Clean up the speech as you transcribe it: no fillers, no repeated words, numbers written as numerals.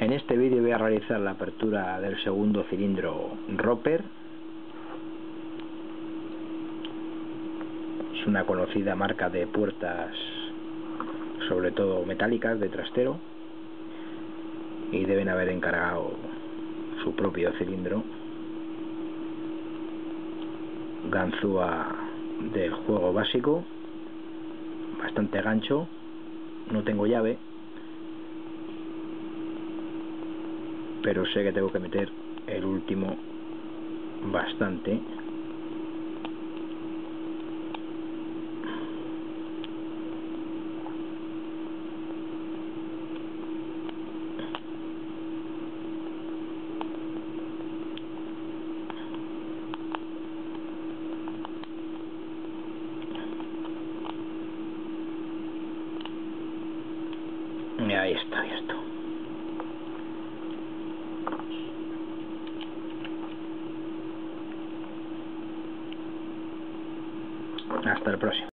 En este vídeo voy a realizar la apertura del segundo cilindro Roper. Es una conocida marca de puertas, sobre todo metálicas, de trastero, y deben haber encargado su propio cilindro. Ganzúa del juego básico, bastante gancho, no tengo llave, pero sé que tengo que meter el último bastante. Y ahí está, ya está. Hasta el próximo.